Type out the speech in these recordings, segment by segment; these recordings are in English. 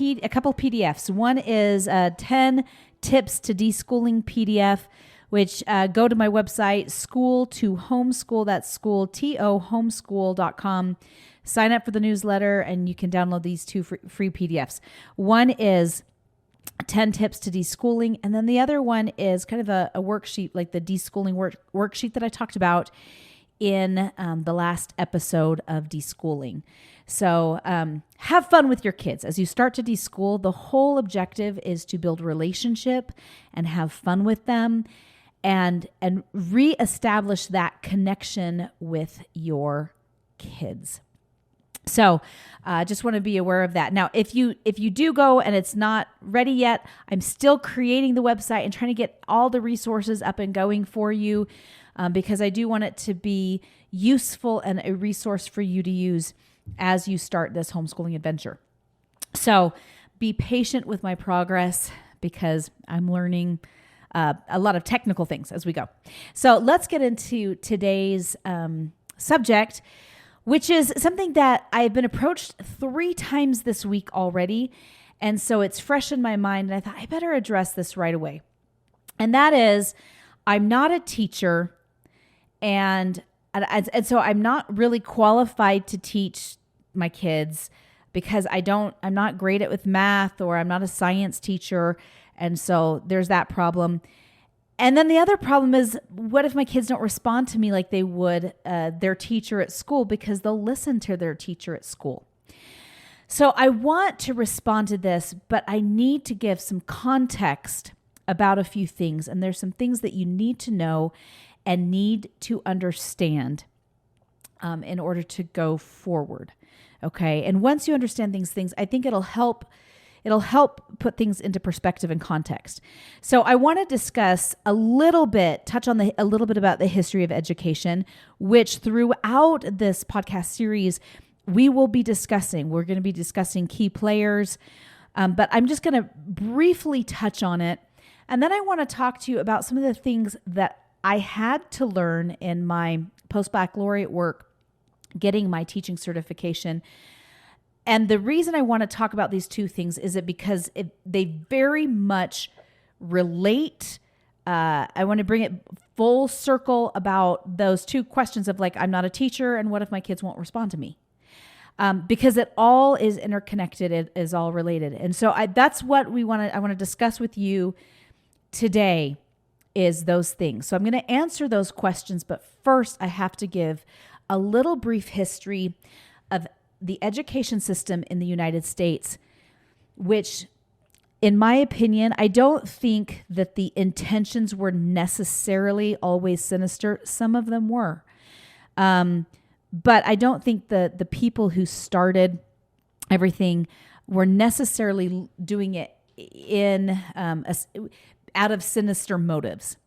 a couple PDFs. One is 10 tips to deschooling PDF, which go to my website, School to Homeschool. That's school, T-O, homeschool.com. Sign up for the newsletter and you can download these two free PDFs. One is 10 tips to deschooling. And then the other one is kind of a worksheet, like the deschooling worksheet that I talked about in the last episode of deschooling. So have fun with your kids. As you start to deschool, the whole objective is to build relationship and have fun with them and reestablish that connection with your kids. So just want to be aware of that. Now, if you do go and it's not ready yet, I'm still creating the website and trying to get all the resources up and going for you because I do want it to be useful and a resource for you to use as you start this homeschooling adventure. So be patient with my progress because I'm learning a lot of technical things as we go. So let's get into today's subject, which is something that I've been approached 3 times this week already. And so it's fresh in my mind. And I thought I better address this right away. And that is, I'm not a teacher. And so I'm not really qualified to teach my kids because I'm not great at with math, or I'm not a science teacher. And so there's that problem. And then the other problem is, what if my kids don't respond to me like they would their teacher at school, because they'll listen to their teacher at school. So I want to respond to this, but I need to give some context about a few things. And there's some things that you need to know and need to understand in order to go forward. Okay. And once you understand things, I think it'll help put things into perspective and context. So I want to discuss a little bit about the history of education, which throughout this podcast series, we're going to be discussing key players, but I'm just going to briefly touch on it. And then I want to talk to you about some of the things that I had to learn in my post-baccalaureate work, getting my teaching certification. And the reason I want to talk about these two things is because they very much relate. I want to bring it full circle about those two questions of, like, I'm not a teacher and what if my kids won't respond to me? Because it all is interconnected. It is all related. And so that's what I want to discuss with you today, is those things. So I'm going to answer those questions, but first I have to give a little brief history of the education system in the United States, which, in my opinion, I don't think that the intentions were necessarily always sinister. Some of them were. But I don't think the people who started everything were necessarily doing it in out of sinister motives.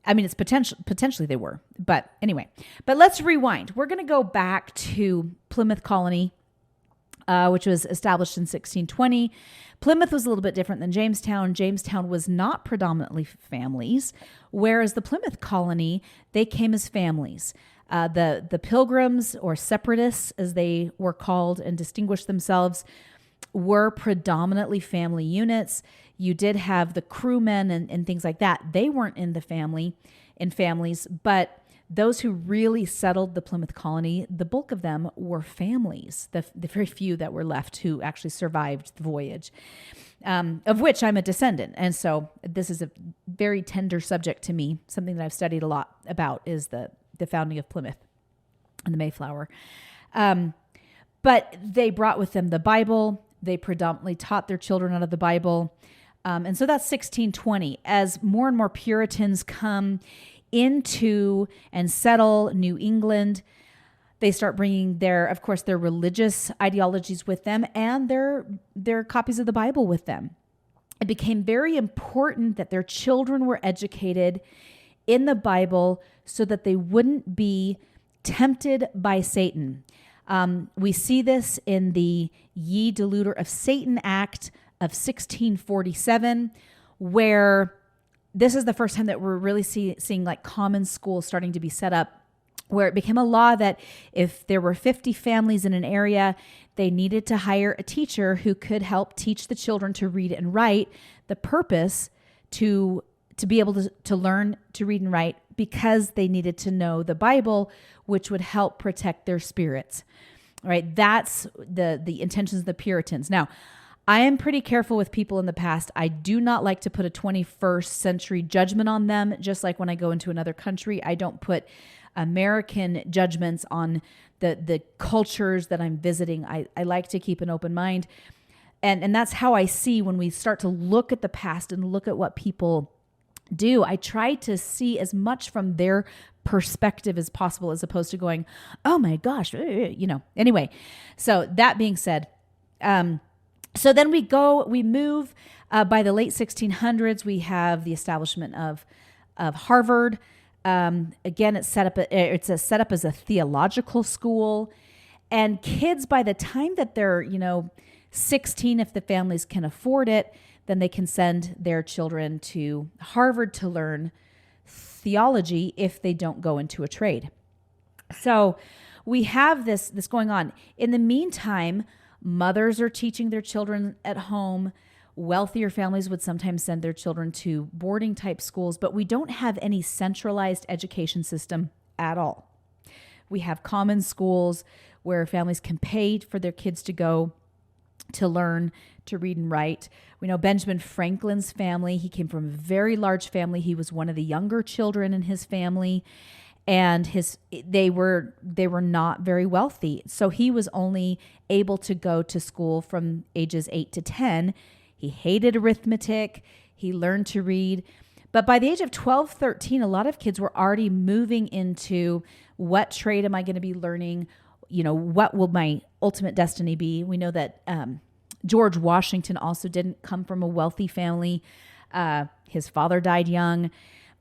I mean, it's potentially they were, but anyway. But let's rewind. We're going to go back to Plymouth Colony, which was established in 1620. Plymouth was a little bit different than Jamestown. Jamestown was not predominantly families, whereas the Plymouth Colony, they came as families. The Pilgrims, or Separatists, as they were called and distinguished themselves, were predominantly family units. You did have the crewmen and things like that. They weren't in families, but those who really settled the Plymouth Colony, the bulk of them were families, the very few that were left who actually survived the voyage, of which I'm a descendant. And so this is a very tender subject to me. Something that I've studied a lot about is the founding of Plymouth and the Mayflower. But they brought with them the Bible. They predominantly taught their children out of the Bible. And so that's 1620. As more and more Puritans come into and settle New England, they start bringing their religious ideologies with them and their copies of the Bible with them. It became very important that their children were educated in the Bible so that they wouldn't be tempted by Satan. We see this in the Ye Deluder of Satan Act of 1647, where this is the first time that we're really seeing like common schools starting to be set up where it became a law that if there were 50 families in an area, they needed to hire a teacher who could help teach the children to read and write. The purpose to be able to learn to read and write, because they needed to know the Bible, which would help protect their spirits. All right, that's the intentions of the Puritans. Now, I am pretty careful with people in the past. I do not like to put a 21st century judgment on them. Just like when I go into another country, I don't put American judgments on the cultures that I'm visiting. I like to keep an open mind. And that's how I see when we start to look at the past and look at what people do. I try to see as much from their perspective as possible, as opposed to going, oh my gosh, Anyway, so that being said, so then we move by the late 1600s. We have the establishment of Harvard. Again, it's set up as a theological school, and kids, by the time that they're 16, if the families can afford it, then they can send their children to Harvard to learn theology if they don't go into a trade. So we have this going on. In the meantime, mothers are teaching their children at home. Wealthier families would sometimes send their children to boarding type schools, but we don't have any centralized education system at all. We have common schools where families can pay for their kids to go to learn to read and write. We know Benjamin Franklin's family. He came from a very large family. He was one of the younger children in his family, and they were not very wealthy. So he was only able to go to school from ages 8 to 10. He hated arithmetic. He learned to read. But by the age of 12, 13, a lot of kids were already moving into, what trade am I going to be learning? What will my ultimate destiny be? We know that George Washington also didn't come from a wealthy family. His father died young.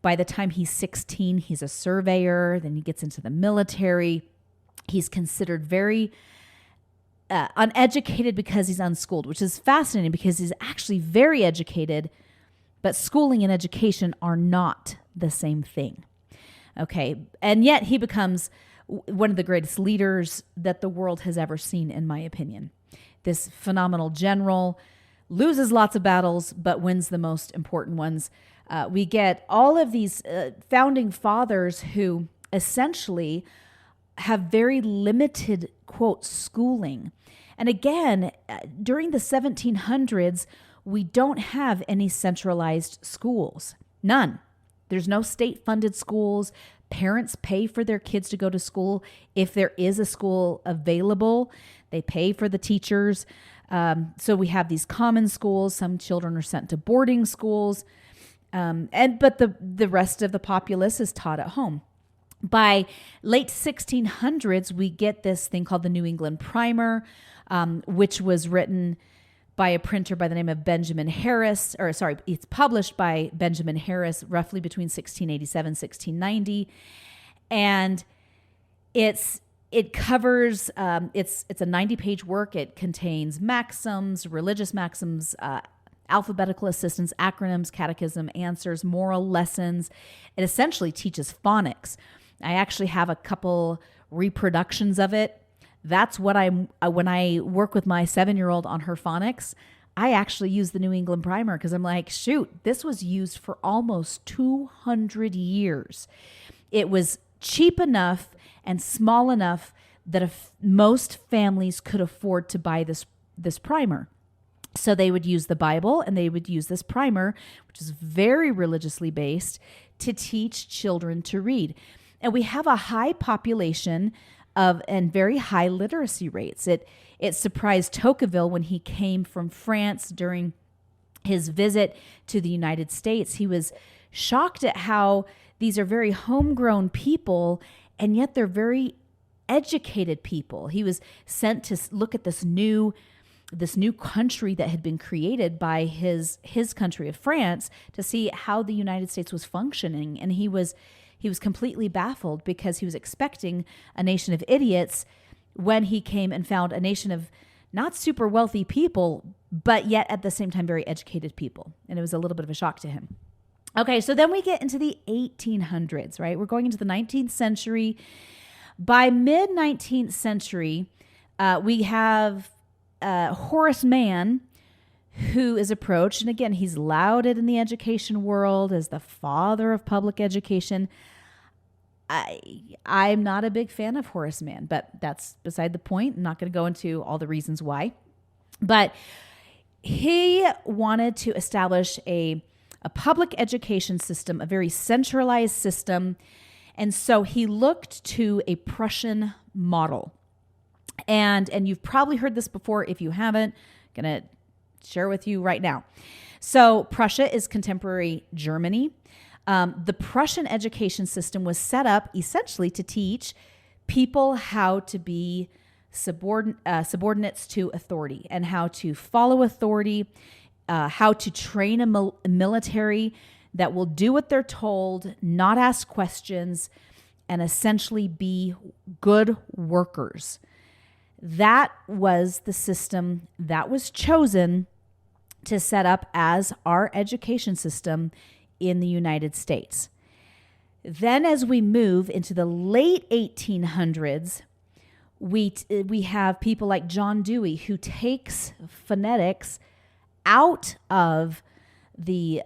By the time he's 16, he's a surveyor. Then he gets into the military. He's considered very uneducated because he's unschooled, which is fascinating because he's actually very educated, but schooling and education are not the same thing. Okay. And yet he becomes one of the greatest leaders that the world has ever seen, in my opinion. This phenomenal general, loses lots of battles, but wins the most important ones. We get all of these founding fathers who essentially have very limited, quote, schooling. And again, during the 1700s, we don't have any centralized schools. None. There's no state-funded schools. Parents pay for their kids to go to school. If there is a school available, they pay for the teachers. So we have these common schools. Some children are sent to boarding schools. But the rest of the populace is taught at home. By late 1600s, we get this thing called the New England Primer, which was written by a printer by the name of Benjamin Harris, it's published by Benjamin Harris roughly between 1687 and 1690. And it covers, it's a 90-page work. It contains maxims, religious maxims, alphabetical assistance, acronyms, catechism, answers, moral lessons. It essentially teaches phonics. I actually have a couple reproductions of it. That's what when I work with my 7-year-old on her phonics, I actually use the New England Primer because I'm like, shoot, this was used for almost 200 years. It was cheap enough and small enough that most families could afford to buy this primer. So they would use the Bible and they would use this primer, which is very religiously based, to teach children to read. And we have a high population and very high literacy rates. It surprised Tocqueville when he came from France during his visit to the United States. He was shocked at how these are very homegrown people, and yet they're very educated people. He was sent to look at this new country that had been created by his country of France to see how the United States was functioning. And he was completely baffled because he was expecting a nation of idiots when he came and found a nation of not super wealthy people, but yet at the same time very educated people. And it was a little bit of a shock to him. Okay, so then we get into the 1800s, right? We're going into the 19th century. By mid-19th century, we have Horace Mann, who is approached. And again, he's lauded in the education world as the father of public education. I'm not a big fan of Horace Mann, but that's beside the point. I'm not going to go into all the reasons why. But he wanted to establish a public education system, a very centralized system. And so he looked to a Prussian model. And you've probably heard this before. If you haven't, I'm going to share with you right now. So Prussia is contemporary Germany. The Prussian education system was set up essentially to teach people how to be subordinates to authority and how to follow authority, how to train a military that will do what they're told, not ask questions, and essentially be good workers. That was the system that was chosen to set up as our education system in the United States. Then as we move into the late 1800s, we have people like John Dewey, who takes phonetics out of the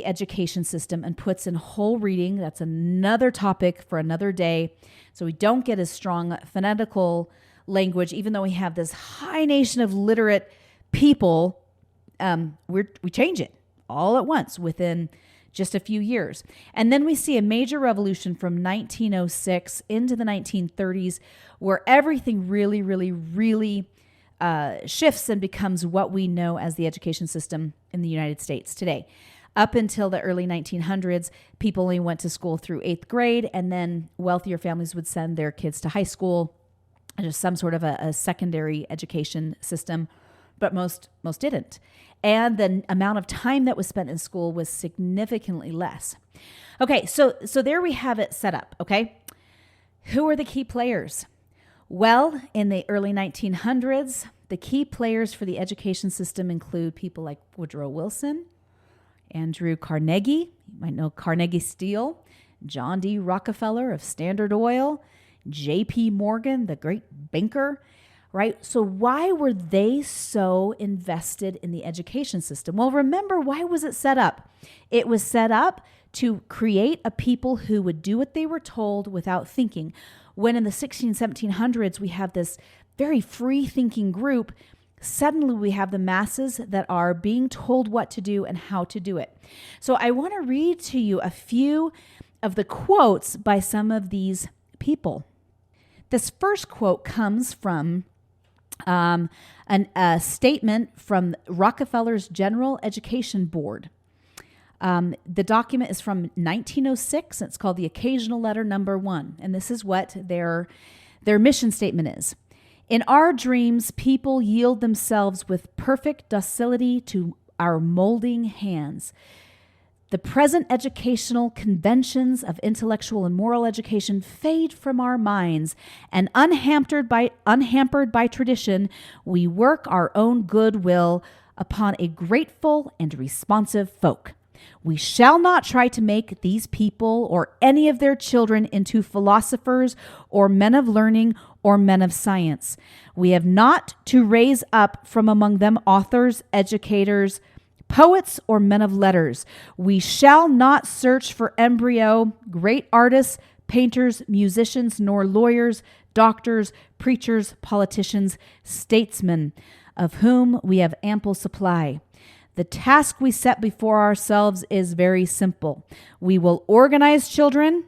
education system and puts in whole reading. That's another topic for another day. So we don't get as strong phonetical language, even though we have this high nation of literate people. We change it all at once within just a few years. And then we see a major revolution from 1906 into the 1930s, where everything really, really, really shifts and becomes what we know as the education system in the United States today. Up until the early 1900s, people only went to school through 8th grade, and then wealthier families would send their kids to high school, just some sort of a secondary education system, but most didn't. And the amount of time that was spent in school was significantly less. Okay, so there we have it set up, okay? Who are the key players? Well, in the early 1900s, the key players for the education system include people like Woodrow Wilson, Andrew Carnegie, you might know Carnegie Steel, John D. Rockefeller of Standard Oil, J.P. Morgan, the great banker, right? So why were they so invested in the education system? Well, remember, why was it set up? It was set up to create a people who would do what they were told without thinking. When in the 1700s, we have this very free-thinking group, suddenly we have the masses that are being told what to do and how to do it. So I want to read to you a few of the quotes by some of these people. This first quote comes from a statement from Rockefeller's General Education Board. The document is from 1906. It's called the Occasional Letter Number 1. And this is what their mission statement is. In our dreams, people yield themselves with perfect docility to our molding hands. The present educational conventions of intellectual and moral education fade from our minds, and unhampered by tradition, we work our own goodwill upon a grateful and responsive folk. We shall not try to make these people or any of their children into philosophers or men of learning or men of science. We have not to raise up from among them authors, educators, poets, or men of letters. We shall not search for embryo, great artists, painters, musicians, nor lawyers, doctors, preachers, politicians, statesmen, of whom we have ample supply. The task we set before ourselves is very simple. We will organize children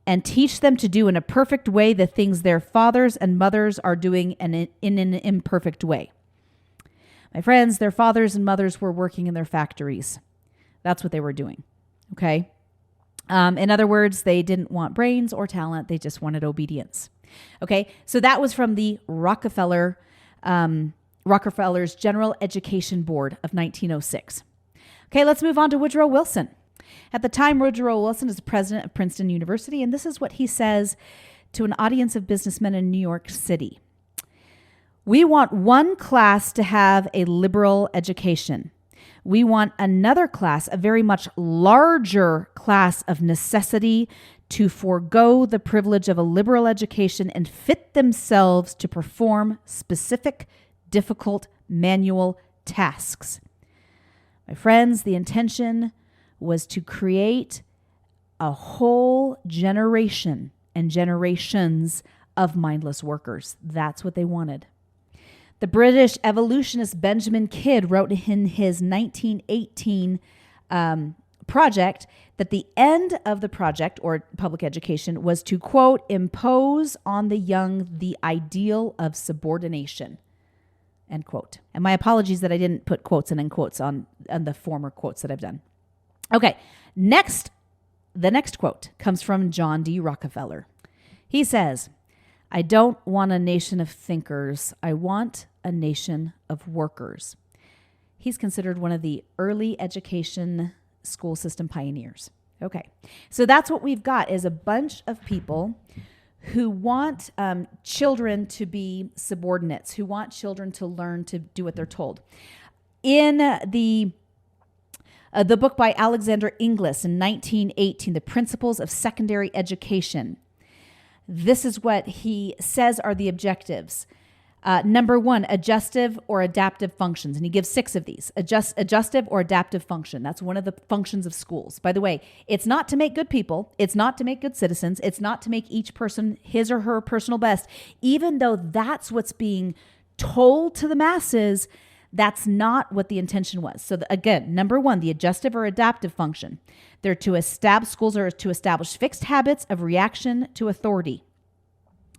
and teach them to do in a perfect way the things their fathers and mothers are doing in an imperfect way. My friends, their fathers and mothers were working in their factories. That's what they were doing, okay? In other words, they didn't want brains or talent. They just wanted obedience, okay? So that was from the Rockefeller's General Education Board of 1906. Okay, let's move on to Woodrow Wilson. At the time, Woodrow Wilson is the president of Princeton University, and this is what he says to an audience of businessmen in New York City. We want one class to have a liberal education. We want another class, a very much larger class of necessity, to forego the privilege of a liberal education and fit themselves to perform specific, difficult manual tasks. My friends, the intention was to create a whole generation and generations of mindless workers. That's what they wanted. The British evolutionist Benjamin Kidd wrote in his 1918 project that the end of the project, or public education, was to, quote, impose on the young the ideal of subordination, end quote. And my apologies that I didn't put quotes and end quotes on the former quotes that I've done. Okay, the next quote comes from John D. Rockefeller. He says, "I don't want a nation of thinkers. I want a nation of workers." He's considered one of the early education school system pioneers. Okay, so that's what we've got, is a bunch of people who want children to be subordinates, who want children to learn to do what they're told. In the book by Alexander Inglis in 1918, The Principles of Secondary Education, this is what he says are the objectives. Number one, adjustive or adaptive functions. And he gives 6 of these. Adjustive or adaptive function. That's one of the functions of schools. By the way, it's not to make good people. It's not to make good citizens. It's not to make each person his or her personal best. Even though that's what's being told to the masses, that's not what the intention was. So again, number one, the adjustive or adaptive function. Schools are to establish fixed habits of reaction to authority.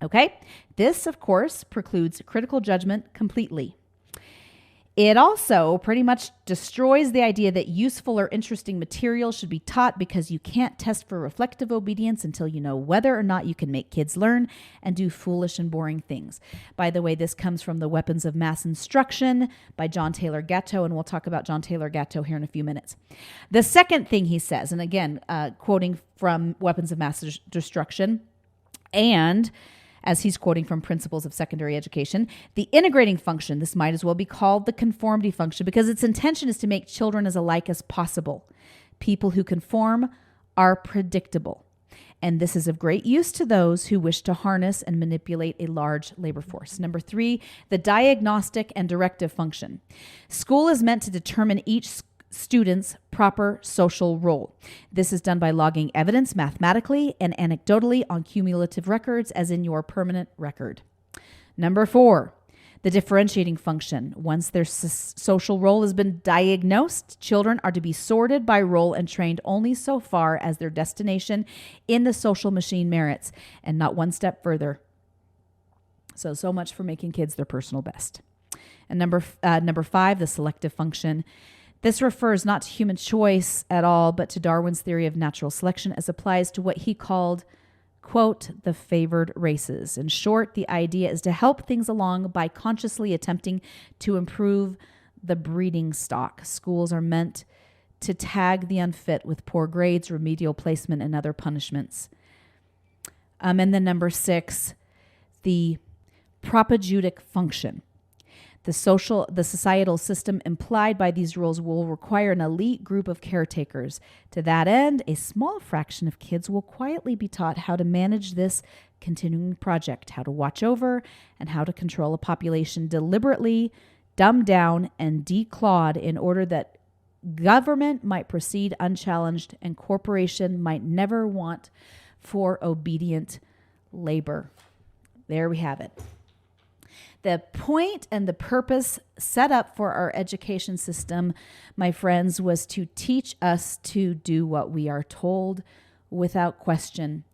Okay? This, of course, precludes critical judgment completely. It also pretty much destroys the idea that useful or interesting material should be taught, because you can't test for reflective obedience until you know whether or not you can make kids learn and do foolish and boring things. By the way, this comes from The Weapons of Mass Instruction by John Taylor Gatto, and we'll talk about John Taylor Gatto here in a few minutes. The second thing he says, and again, quoting from Weapons of Mass Destruction, and as he's quoting from Principles of Secondary Education, the integrating function, this might as well be called the conformity function, because its intention is to make children as alike as possible. People who conform are predictable. And this is of great use to those who wish to harness and manipulate a large labor force. Number 3, the diagnostic and directive function. School is meant to determine each student's proper social role. This is done by logging evidence mathematically and anecdotally on cumulative records, as in your permanent record. Number 4, the differentiating function. Once their social role has been diagnosed, children are to be sorted by role and trained only so far as their destination in the social machine merits, and not one step further. So much for making kids their personal best. And number 5, the selective function. This refers not to human choice at all, but to Darwin's theory of natural selection as applies to what he called, quote, the favored races. In short, the idea is to help things along by consciously attempting to improve the breeding stock. Schools are meant to tag the unfit with poor grades, remedial placement, and other punishments. And then number 6, the propageutic function. The societal system implied by these rules will require an elite group of caretakers. To that end, a small fraction of kids will quietly be taught how to manage this continuing project, how to watch over, and how to control a population deliberately, dumbed down, and declawed in order that government might proceed unchallenged and corporation might never want for obedient labor. There we have it. The point and the purpose set up for our education system, my friends, was to teach us to do what we are told without question.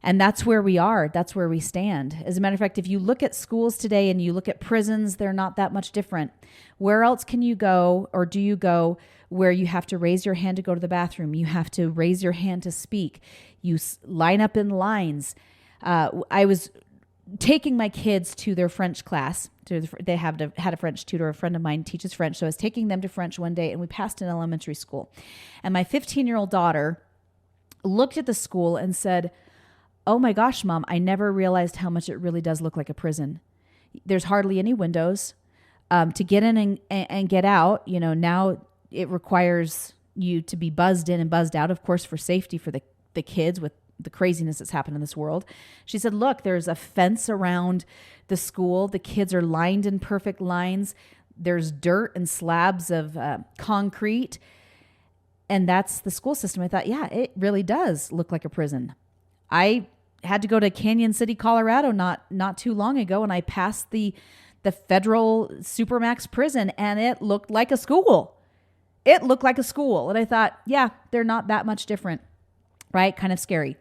And that's where we are. That's where we stand. As a matter of fact, if you look at schools today and you look at prisons, they're not that much different. Where else can you go, or do you go, where you have to raise your hand to go to the bathroom? You have to raise your hand to speak. You line up in lines. I was taking my kids to their French class. They had a French tutor. A friend of mine teaches French. So I was taking them to French one day, and we passed an elementary school. And my 15-year-old daughter looked at the school and said, "Oh my gosh, Mom, I never realized how much it really does look like a prison. There's hardly any windows. To get in and get out, now it requires you to be buzzed in and buzzed out, of course, for safety for the kids with the craziness that's happened in this world. She said, look, there's a fence around the school. The kids are lined in perfect lines. There's dirt and slabs of concrete. And that's the school system. I thought, yeah, it really does look like a prison. I had to go to Canyon City, Colorado not too long ago, and I passed the federal Supermax prison, and it looked like a school. It looked like a school. And I thought, yeah, they're not that much different, right? Kind of scary.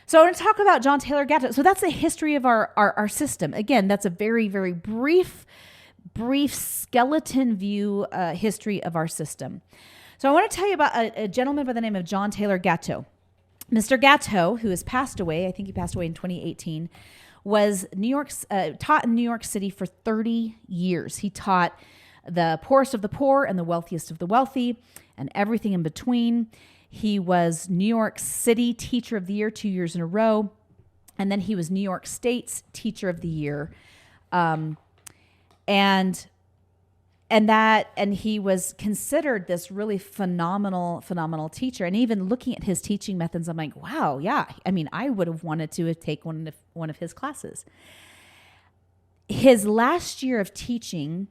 So I want to talk about John Taylor Gatto. So that's the history of our system. Again, that's a very, very brief skeleton view history of our system. So I want to tell you about a gentleman by the name of John Taylor Gatto. Mr. Gatto, who has passed away, I think he passed away in 2018, was taught in New York City for 30 years. He taught the poorest of the poor and the wealthiest of the wealthy and everything in between. He was New York City Teacher of the Year 2 years in a row. And then he was New York State's Teacher of the Year. And he was considered this really phenomenal teacher. And even looking at his teaching methods, I'm like, wow, yeah. I mean, I would have wanted to take one of his classes. His last year of teaching,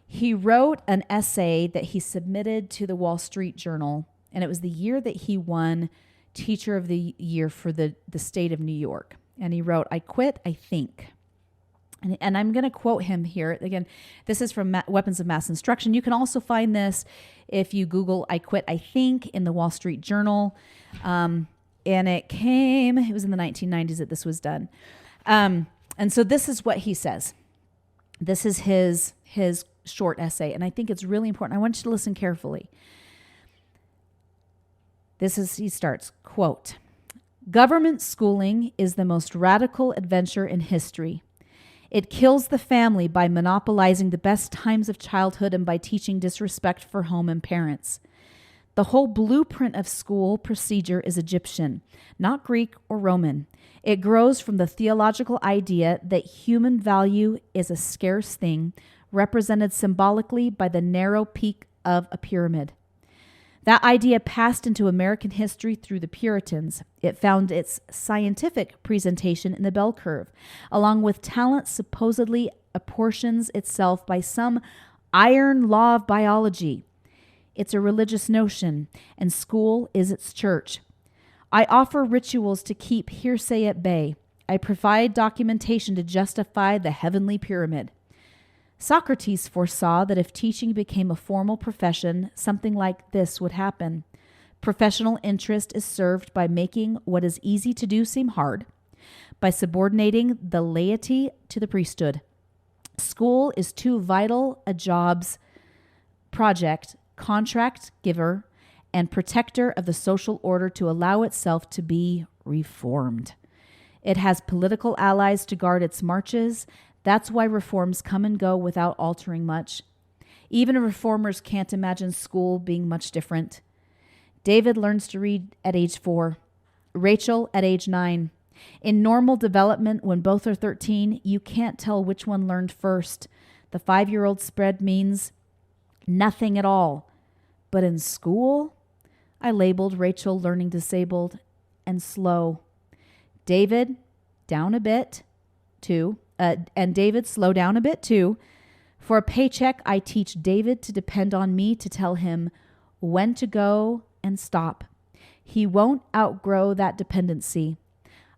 he wrote an essay that he submitted to the Wall Street Journal. And it was the year that he won Teacher of the Year for the state of New York. And he wrote, "I quit, I think." And I'm going to quote him here. Again, this is from Weapons of Mass Instruction. You can also find this if you Google "I quit, I think" in the Wall Street Journal. And it was in the 1990s that this was done. And so this is what he says. This is his short essay. And I think it's really important. I want you to listen carefully. He starts, quote, "Government schooling is the most radical adventure in history. It kills the family by monopolizing the best times of childhood and by teaching disrespect for home and parents. The whole blueprint of school procedure is Egyptian, not Greek or Roman. It grows from the theological idea that human value is a scarce thing, represented symbolically by the narrow peak of a pyramid. That idea passed into American history through the Puritans. It found its scientific presentation in the bell curve, along with talent supposedly apportions itself by some iron law of biology. It's a religious notion, and school is its church. I offer rituals to keep hearsay at bay. I provide documentation to justify the heavenly pyramid. Socrates foresaw that if teaching became a formal profession, something like this would happen. Professional interest is served by making what is easy to do seem hard, by subordinating the laity to the priesthood. School is too vital a job's project, contract giver, and protector of the social order to allow itself to be reformed. It has political allies to guard its marches. That's why reforms come and go without altering much. Even reformers can't imagine school being much different. David learns to read at age 4, Rachel at age 9. In normal development, when both are 13, you can't tell which one learned first. The 5-year-old spread means nothing at all. But in school, I labeled Rachel learning disabled and slow. David, down a bit, too. And David, slow down a bit too. For a paycheck, I teach David to depend on me to tell him when to go and stop. He won't outgrow that dependency.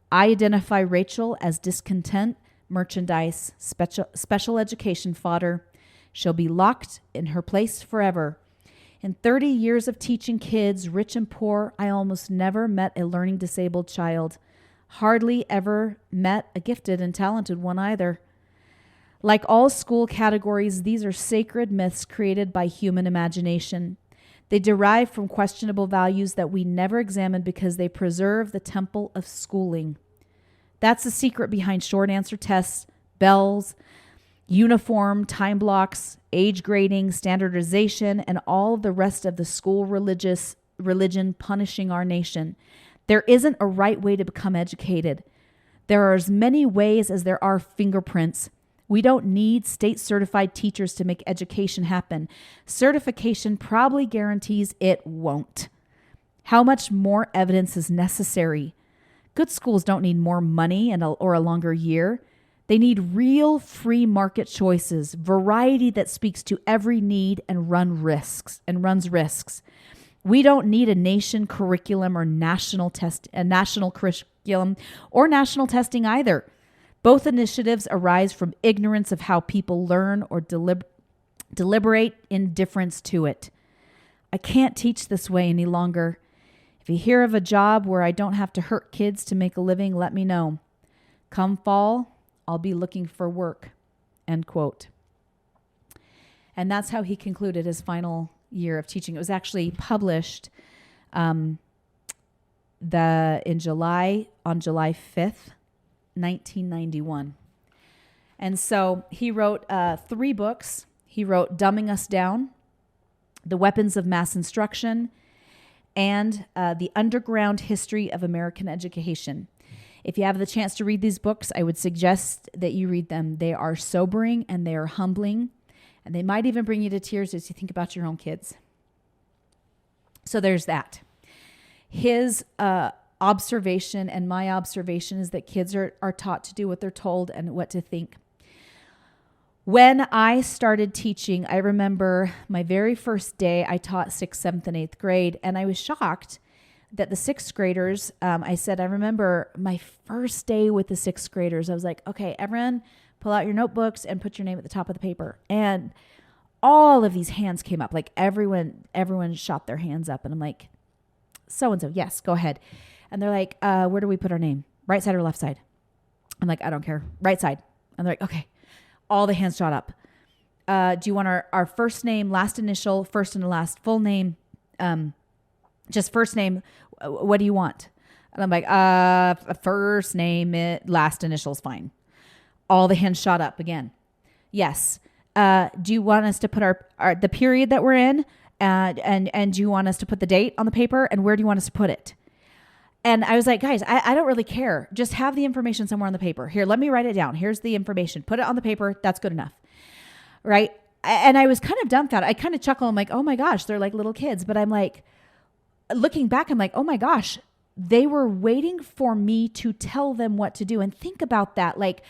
I identify Rachel as discontent, merchandise, special education fodder. She'll be locked in her place forever. In 30 years of teaching kids, rich and poor, I almost never met a learning disabled child. Hardly ever met a gifted and talented one either. Like all school categories, these are sacred myths created by human imagination. They derive from questionable values that we never examined because they preserve the temple of schooling. That's the secret behind short answer tests, bells, uniform, time blocks, age grading, standardization, and all of the rest of the school religion punishing our nation. There isn't a right way to become educated. There are as many ways as there are fingerprints. We don't need state certified teachers to make education happen. Certification probably guarantees it won't. How much more evidence is necessary? Good schools don't need more money or a longer year. They need real free market choices, variety that speaks to every need and runs risks. We don't need a national curriculum or national curriculum or national testing either. Both initiatives arise from ignorance of how people learn or deliberate indifference to it. I can't teach this way any longer. If you hear of a job where I don't have to hurt kids to make a living, let me know. Come fall, I'll be looking for work. End quote. And that's how he concluded his final year of teaching. It was actually published on July 5th, 1991. And so he wrote 3 books. He wrote Dumbing Us Down, The Weapons of Mass Instruction, and The Underground History of American Education. If you have the chance to read these books, I would suggest that you read them. They are sobering and they are humbling, and they might even bring you to tears as you think about your own kids. So there's that. His observation and my observation is that kids are taught to do what they're told and what to think. When I started teaching, I remember my very first day, I taught 6th, 7th, and 8th grade, and I was shocked that the 6th graders, I remember my first day with the 6th graders, I was like, okay, everyone pull out your notebooks and put your name at the top of the paper. And all of these hands came up, like everyone shot their hands up. And I'm like, so-and-so, yes, go ahead. And they're like, where do we put our name? Right side or left side? I'm like, I don't care. Right side. And they're like, okay. All the hands shot up. Do you want our first name, last initial, first and last, full name, just first name? What do you want? And I'm like, first name, last initial is fine. All the hands shot up again. Yes. Do you want us to put the period that we're in? And do you want us to put the date on the paper? And where do you want us to put it? And I was like, guys, I don't really care. Just have the information somewhere on the paper. Here, let me write it down. Here's the information. Put it on the paper. That's good enough. Right? And I was kind of dumbfounded. I kind of chuckle. I'm like, oh my gosh, they're like little kids. But I'm like, looking back, I'm like, oh my gosh, they were waiting for me to tell them what to do. And think about that. Like,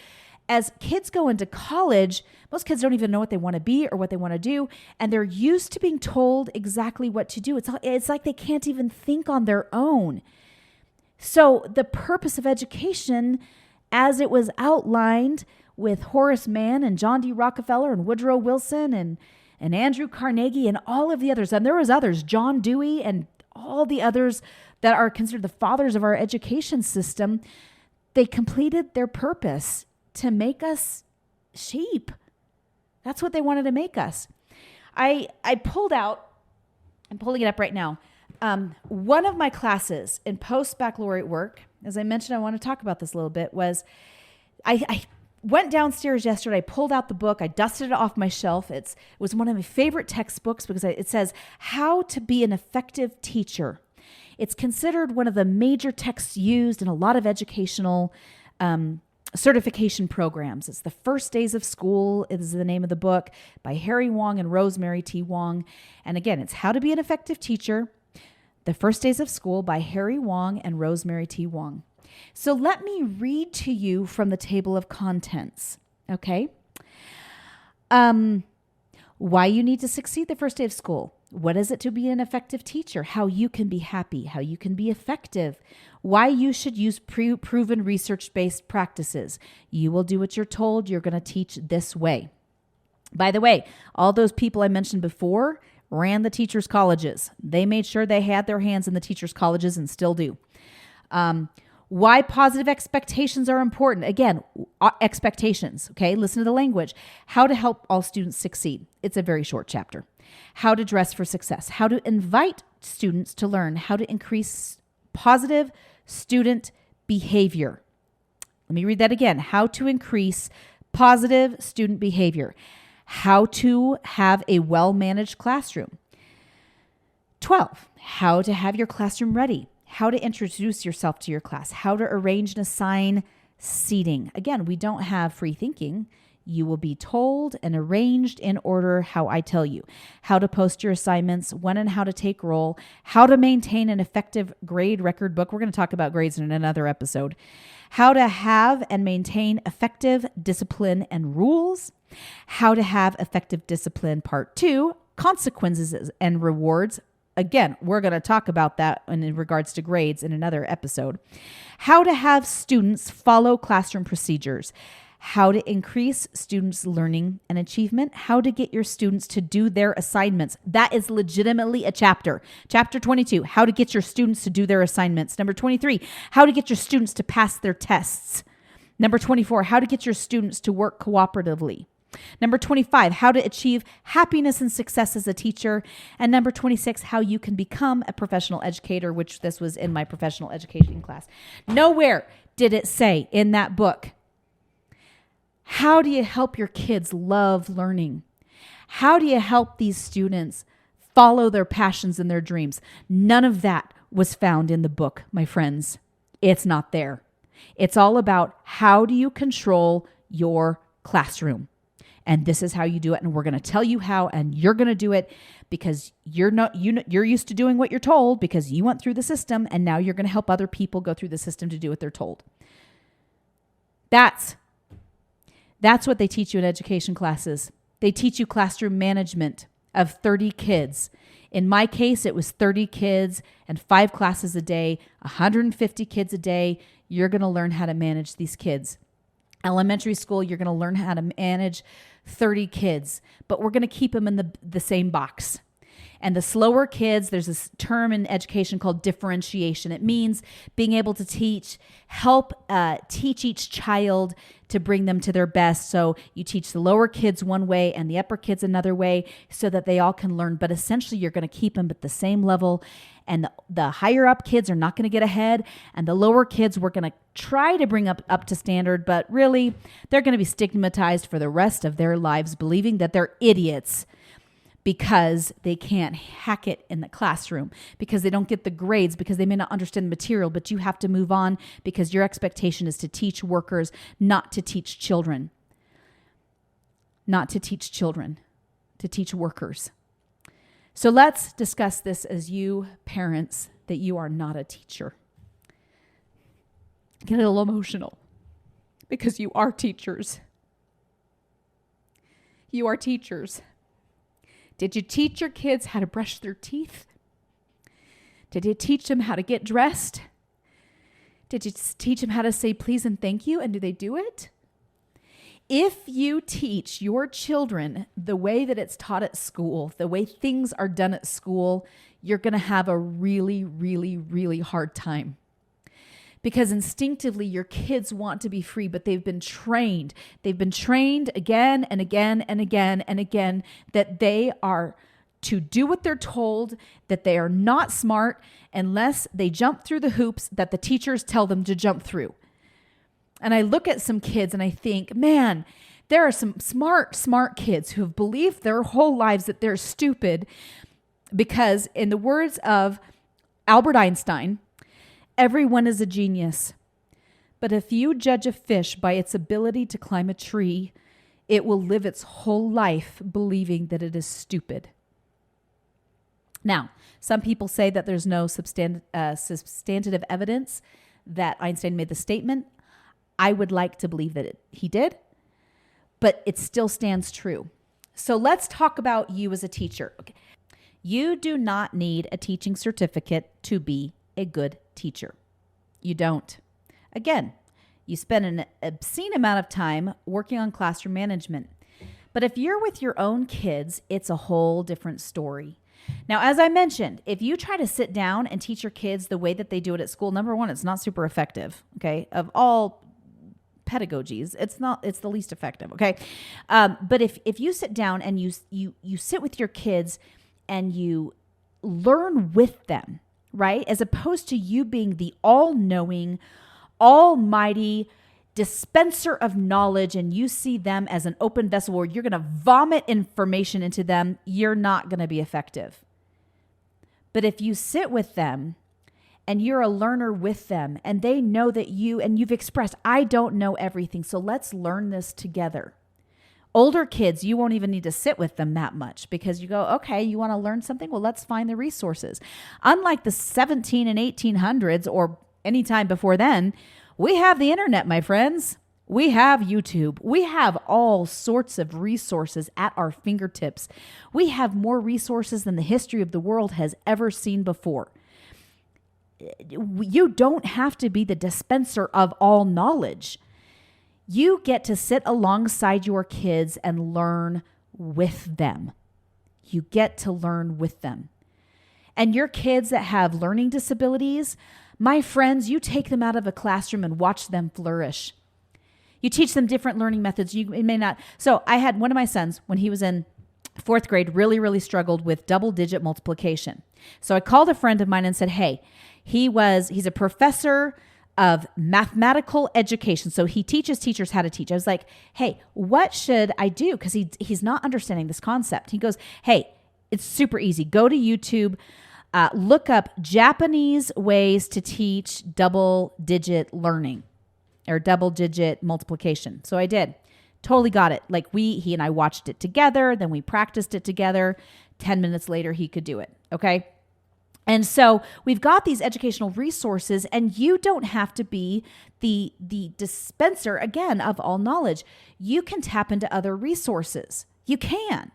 as kids go into college, most kids don't even know what they want to be or what they want to do. And they're used to being told exactly what to do. It's like they can't even think on their own. So the purpose of education, as it was outlined with Horace Mann and John D. Rockefeller and Woodrow Wilson and Andrew Carnegie and all of the others, and there was others, John Dewey and all the others that are considered the fathers of our education system, they completed their purpose to make us sheep. That's what they wanted to make us. I pulled out, I'm pulling it up right now, one of my classes in post-baccalaureate work, as I mentioned, I want to talk about this a little bit, was I went downstairs yesterday, I pulled out the book, I dusted it off my shelf. It was one of my favorite textbooks because it says, How to Be an Effective Teacher. It's considered one of the major texts used in a lot of educational certification programs. It's The First Days of School is the name of the book, by Harry Wong and Rosemary T. Wong. And again, it's How to Be an Effective Teacher, The First Days of School by Harry Wong and Rosemary T. Wong. So let me read to you from the table of contents, okay? Why you need to succeed the first day of school. What is it to be an effective teacher? How you can be happy, how you can be effective, why you should use proven research-based practices. You will do what you're told. You're going to teach this way. By the way, all those people I mentioned before ran the teachers' colleges. They made sure they had their hands in the teachers' colleges and still do. Why positive expectations are important. Again, expectations, okay? Listen to the language. How to help all students succeed. It's a very short chapter. How to dress for success. How to invite students to learn. How to increase positive student behavior. Let me read that again. How to increase positive student behavior. How to have a well-managed classroom. 12, how to have your classroom ready. How to introduce yourself to your class. How to arrange and assign seating. Again, we don't have free thinking. You will be told and arranged in order how I tell you. How to post your assignments, when and how to take roll, how to maintain an effective grade record book. We're going to talk about grades in another episode. How to have and maintain effective discipline and rules. How to have effective discipline, part 2, consequences and rewards. Again, we're going to talk about that in regards to grades in another episode. How to have students follow classroom procedures. How to increase students' learning and achievement. How to get your students to do their assignments. That is legitimately a chapter. Chapter 22, how to get your students to do their assignments. Number 23, how to get your students to pass their tests. Number 24, how to get your students to work cooperatively. Number 25, how to achieve happiness and success as a teacher. And number 26, how you can become a professional educator, which this was in my professional education class. Nowhere did it say in that book, how do you help your kids love learning? How do you help these students follow their passions and their dreams? None of that was found in the book, my friends. It's not there. It's all about how do you control your classroom? And this is how you do it. And we're going to tell you how, and you're going to do it because you're used to doing what you're told because you went through the system, and now you're going to help other people go through the system to do what they're told. That's what they teach you in education classes. They teach you classroom management of 30 kids. In my case, it was 30 kids and 5 classes a day, 150 kids a day. You're going to learn how to manage these kids. Elementary school, you're going to learn how to manage 30 kids, but we're going to keep them in the same box. And the slower kids, there's this term in education called differentiation. It means being able to help teach each child to bring them to their best. So you teach the lower kids one way and the upper kids another way so that they all can learn. But essentially, you're going to keep them at the same level. And the higher up kids are not going to get ahead. And the lower kids, we're going to try to bring up to standard. But really, they're going to be stigmatized for the rest of their lives, believing that they're idiots because they can't hack it in the classroom, because they don't get the grades, because they may not understand the material, but you have to move on because your expectation is to teach workers, not to teach children. Not to teach children, to teach workers. So let's discuss this as you parents that you are not a teacher. Get a little emotional because you are teachers. You are teachers. Did you teach your kids how to brush their teeth? Did you teach them how to get dressed? Did you teach them how to say please and thank you? And do they do it? If you teach your children the way that it's taught at school, the way things are done at school, you're going to have a really, really, really hard time. Because instinctively, your kids want to be free, but they've been trained. They've been trained again and again and again and again that they are to do what they're told, that they are not smart unless they jump through the hoops that the teachers tell them to jump through. And I look at some kids and I think, man, there are some smart kids who have believed their whole lives that they're stupid because, in the words of Albert Einstein, everyone is a genius, but if you judge a fish by its ability to climb a tree, it will live its whole life believing that it is stupid. Now, some people say that there's no substantive evidence that Einstein made the statement. I would like to believe that he did, but it still stands true. So let's talk about you as a teacher. Okay. You do not need a teaching certificate to be a good teacher. You don't. Again, you spend an obscene amount of time working on classroom management. But if you're with your own kids, it's a whole different story. Now, as I mentioned, if you try to sit down and teach your kids the way that they do it at school, number one, it's not super effective, okay? Of all pedagogies, it's the least effective, okay? But if you sit down and you sit with your kids and you learn with them, right? As opposed to you being the all-knowing, almighty dispenser of knowledge and you see them as an open vessel where you're going to vomit information into them, you're not going to be effective. But if you sit with them and you're a learner with them and they know that you've expressed, I don't know everything, so let's learn this together. Older kids, you won't even need to sit with them that much because you go, okay, you want to learn something? Well, let's find the resources. Unlike the 17 and 1800s or any time before then, we have the internet, my friends. We have YouTube. We have all sorts of resources at our fingertips. We have more resources than the history of the world has ever seen before. You don't have to be the dispenser of all knowledge. You get to sit alongside your kids and learn with them. You get to learn with them. And your kids that have learning disabilities, my friends, you take them out of a classroom and watch them flourish. You teach them different learning methods. You may not. So I had one of my sons when he was in fourth grade really struggled with double-digit multiplication. So I called a friend of mine and said, hey, he's a professor of mathematical education. So he teaches teachers how to teach. I was like, hey, what should I do? Because he's not understanding this concept. He goes, hey, it's super easy. Go to YouTube, look up Japanese ways to teach double-digit learning or double-digit multiplication. So I did. Totally got it. Like he and I watched it together. Then we practiced it together. 10 minutes later, he could do it. Okay. And so we've got these educational resources, and you don't have to be the dispenser, again, of all knowledge. You can tap into other resources. You can.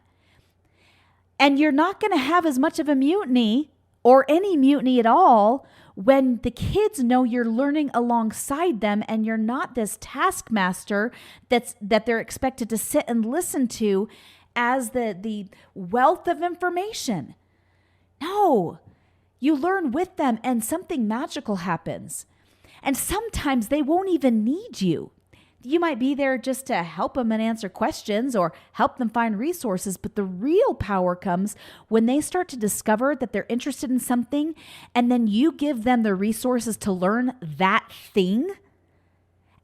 And you're not going to have as much of a mutiny or any mutiny at all when the kids know you're learning alongside them and you're not this taskmaster that they're expected to sit and listen to as the wealth of information. No. You learn with them and something magical happens. And sometimes they won't even need you. You might be there just to help them and answer questions or help them find resources. But the real power comes when they start to discover that they're interested in something and then you give them the resources to learn that thing.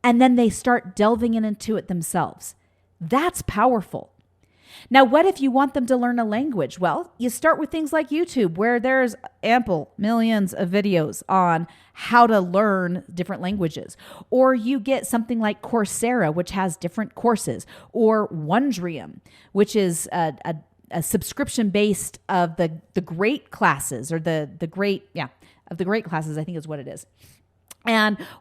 And then they start delving into it themselves. That's powerful. Now, what if you want them to learn a language? Well, you start with things like YouTube, where there's ample millions of videos on how to learn different languages. Or you get something like Coursera, which has different courses, or Wondrium, which is a subscription based of the great classes, or of the great classes, I think is what it is.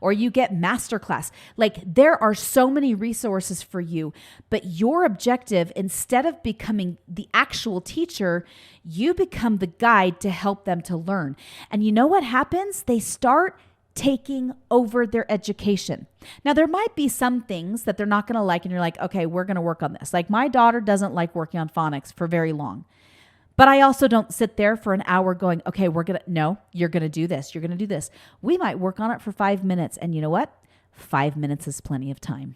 Or you get masterclass. Like, there are so many resources for you, but your objective, instead of becoming the actual teacher, you become the guide to help them to learn. And you know what happens? They start taking over their education. Now, there might be some things that they're not going to like, and you're like, okay, we're going to work on this. Like, my daughter doesn't like working on phonics for very long. But I also don't sit there for an hour going, okay, you're going to do this. You're going to do this. We might work on it for 5 minutes. And you know what? 5 minutes is plenty of time.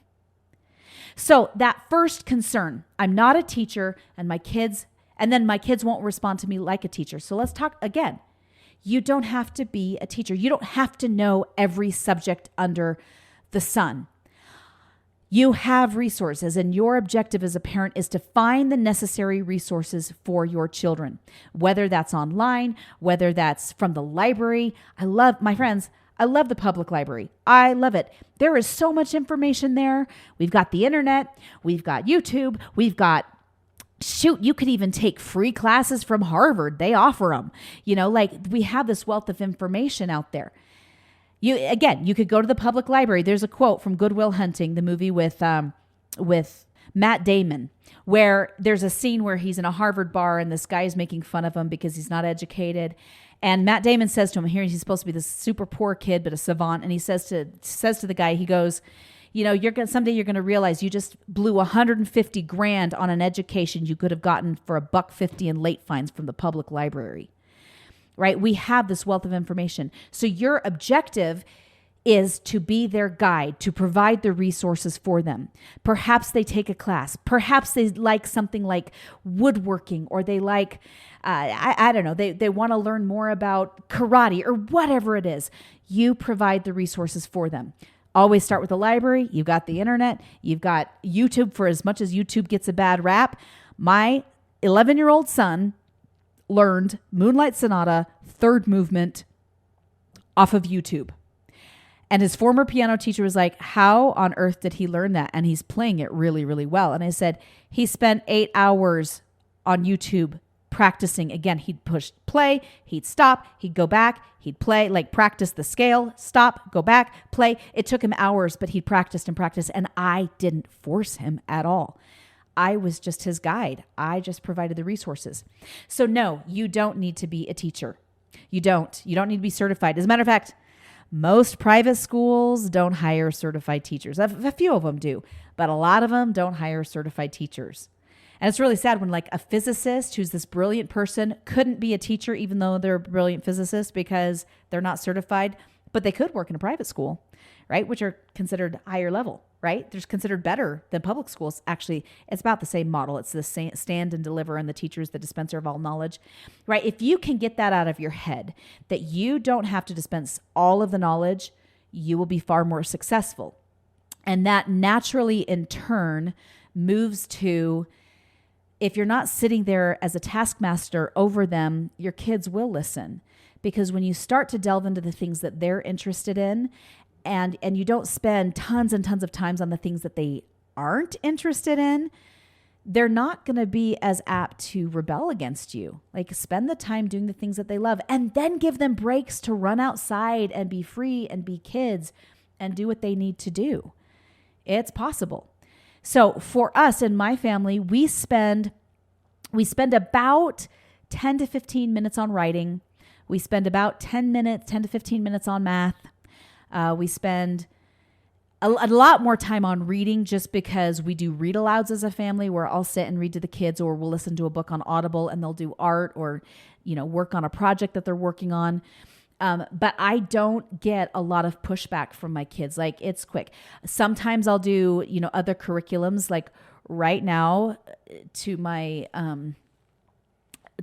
So that first concern, I'm not a teacher and my kids won't respond to me like a teacher. So let's talk again. You don't have to be a teacher. You don't have to know every subject under the sun. You have resources, and your objective as a parent is to find the necessary resources for your children, whether that's online, whether that's from the library. I love the public library. I love it. There is so much information there. We've got the internet. We've got YouTube. You could even take free classes from Harvard. They offer them. We have this wealth of information out there. You could go to the public library. There's a quote from Good Will Hunting, the movie with Matt Damon, where there's a scene where he's in a Harvard bar and this guy is making fun of him because he's not educated. And Matt Damon says to him, here he's supposed to be this super poor kid, but a savant. And he says to the guy, he goes, someday you're going to realize you just blew $150,000 on an education you could have gotten for $1.50 in late fines from the public library. Right? We have this wealth of information. So your objective is to be their guide, to provide the resources for them. Perhaps they take a class. Perhaps they like something like woodworking, or they like, I don't know, they want to learn more about karate or whatever it is. You provide the resources for them. Always start with the library. You've got the internet. You've got YouTube, for as much as YouTube gets a bad rap. My 11-year-old son learned Moonlight Sonata, third movement, off of YouTube. And his former piano teacher was like, how on earth did he learn that? And he's playing it really, really well. And I said, he spent 8 hours on YouTube practicing. Again, he'd push play, he'd stop, he'd go back, he'd play, like practice the scale, stop, go back, play. It took him hours, but he'd practiced and practiced. And I didn't force him at all. I was just his guide. I just provided the resources. So no, you don't need to be a teacher. You don't need to be certified. As a matter of fact, most private schools don't hire certified teachers. A few of them do, but a lot of them don't hire certified teachers. And it's really sad when like a physicist who's this brilliant person couldn't be a teacher, even though they're a brilliant physicist, because they're not certified, but they could work in a private school, right? Which are considered higher level, right? They're considered better than public schools. Actually, it's about the same model. It's the stand and deliver, and the teacher is the dispenser of all knowledge, right? If you can get that out of your head, that you don't have to dispense all of the knowledge, you will be far more successful. And that naturally, in turn, moves to, if you're not sitting there as a taskmaster over them, your kids will listen. Because when you start to delve into the things that they're interested in, and you don't spend tons and tons of times on the things that they aren't interested in, they're not going to be as apt to rebel against you. Like, spend the time doing the things that they love, and then give them breaks to run outside and be free and be kids and do what they need to do. It's possible. So for us in my family, we spend about 10 to 15 minutes on writing. We spend about 10 to 15 minutes on math. We spend a lot more time on reading, just because we do read alouds as a family, where I'll sit and read to the kids, or we'll listen to a book on Audible, and they'll do art or, work on a project that they're working on. But I don't get a lot of pushback from my kids. Like, it's quick. Sometimes I'll do, other curriculums. Like right now, to my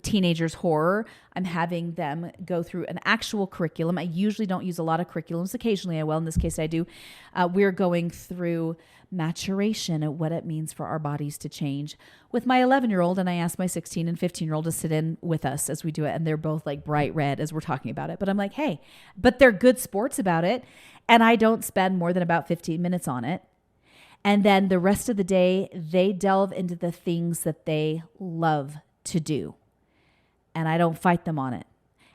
teenagers' horror, I'm having them go through an actual curriculum. I usually don't use a lot of curriculums. Occasionally I will. In this case, I do. We're going through maturation and what it means for our bodies to change with my 11-year-old. And I asked my 16 and 15-year-old to sit in with us as we do it. And they're both like bright red as we're talking about it. But I'm like, hey, but they're good sports about it. And I don't spend more than about 15 minutes on it. And then the rest of the day, they delve into the things that they love to do. And I don't fight them on it.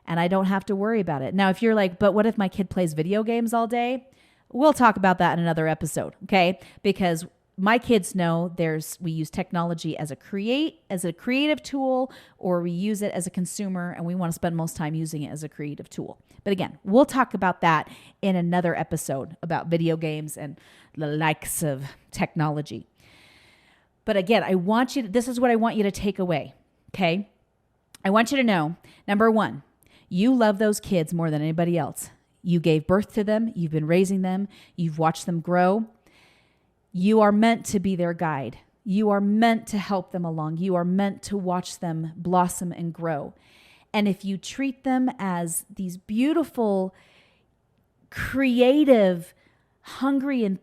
And I don't have to worry about it. Now, if you're like, but what if my kid plays video games all day? We'll talk about that in another episode, okay? Because my kids know we use technology as a creative tool, or we use it as a consumer, and we want to spend most time using it as a creative tool. But again, we'll talk about that in another episode about video games and the likes of technology. But again, this is what I want you to take away, okay? I want you to know, number one, you love those kids more than anybody else. You gave birth to them. You've been raising them. You've watched them grow. You are meant to be their guide. You are meant to help them along. You are meant to watch them blossom and grow. And if you treat them as these beautiful, creative, hungry and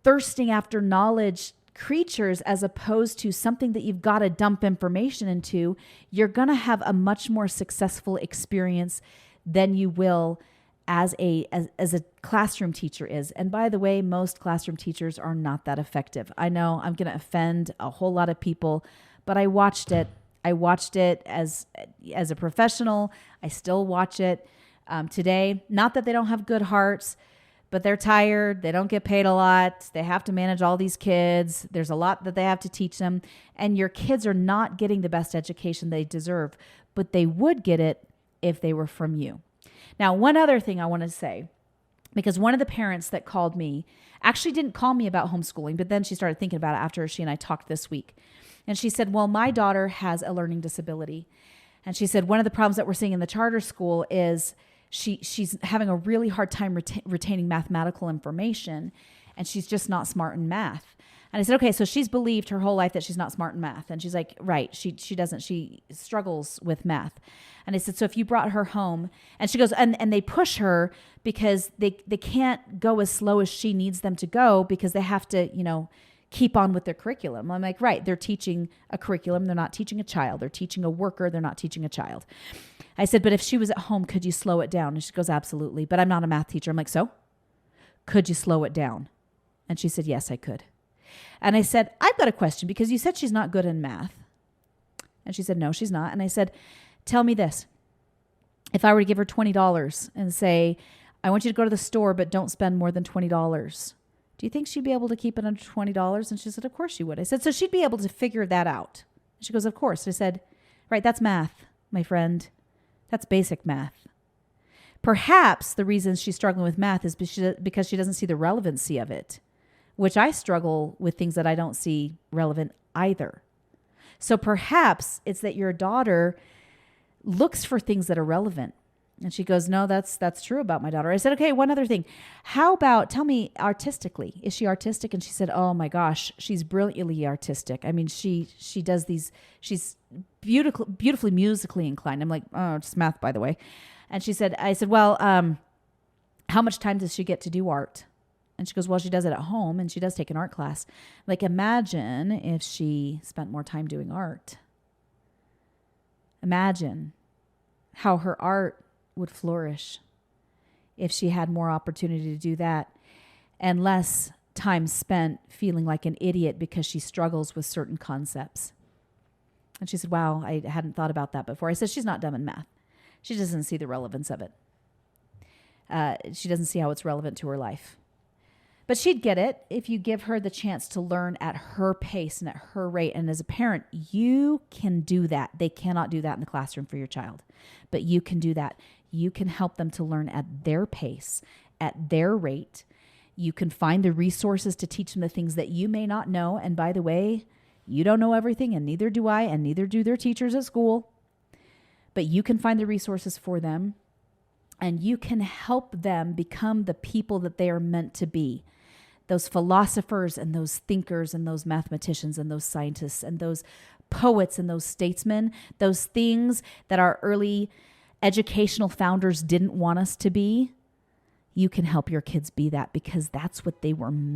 thirsting after knowledge creatures, as opposed to something that you've got to dump information into, you're going to have a much more successful experience than you will as a classroom teacher is. And by the way, most classroom teachers are not that effective. I know I'm going to offend a whole lot of people, but I watched it. I watched it as a professional. I still watch it today. Not that they don't have good hearts, but they're tired. They don't get paid a lot. They have to manage all these kids. There's a lot that they have to teach them. And your kids are not getting the best education they deserve, but they would get it if they were from you. Now, one other thing I want to say, because one of the parents that called me actually didn't call me about homeschooling, but then she started thinking about it after she and I talked this week. And she said, well, my daughter has a learning disability. And she said, one of the problems that we're seeing in the charter school is she's having a really hard time retaining mathematical information, and she's just not smart in math. And I said, okay, so she's believed her whole life that she's not smart in math. And she's like, right, she doesn't, she struggles with math. And I said, so if you brought her home, and she goes, and they push her because they can't go as slow as she needs them to go, because they have to, keep on with their curriculum. I'm like, right, they're teaching a curriculum. They're not teaching a child. They're teaching a worker. They're not teaching a child. I said, but if she was at home, could you slow it down? And she goes, absolutely. But I'm not a math teacher. I'm like, so? Could you slow it down? And she said, yes, I could. And I said, I've got a question because you said she's not good in math. And she said, no, she's not. And I said, tell me this. If I were to give her $20 and say, I want you to go to the store, but don't spend more than $20. Do you think she'd be able to keep it under $20? And she said, of course she would. I said, so she'd be able to figure that out. She goes, of course. And I said, right, that's math, my friend. That's basic math. Perhaps the reason she's struggling with math is because she doesn't see the relevancy of it, which I struggle with things that I don't see relevant either. So perhaps it's that your daughter looks for things that are relevant. And she goes, no, that's true about my daughter. I said, okay, one other thing. How about, tell me artistically, is she artistic? And she said, oh my gosh, she's brilliantly artistic. I mean, she does these, she's beautifully musically inclined. I'm like, oh, it's math, by the way. And I said, well, how much time does she get to do art? And she goes, well, she does it at home and she does take an art class. Like, imagine if she spent more time doing art. Imagine how her art would flourish if she had more opportunity to do that and less time spent feeling like an idiot because she struggles with certain concepts. And she said, wow, I hadn't thought about that before. I said, she's not dumb in math. She doesn't see the relevance of it. She doesn't see how it's relevant to her life. But she'd get it if you give her the chance to learn at her pace and at her rate. And as a parent, you can do that. They cannot do that in the classroom for your child, but you can do that. You can help them to learn at their pace, at their rate. You can find the resources to teach them the things that you may not know. And by the way, you don't know everything, and neither do I, and neither do their teachers at school. But you can find the resources for them, and you can help them become the people that they are meant to be. Those philosophers and those thinkers and those mathematicians and those scientists and those poets and those statesmen, those things that our early educational founders didn't want us to be. You can help your kids be that because that's what they were meant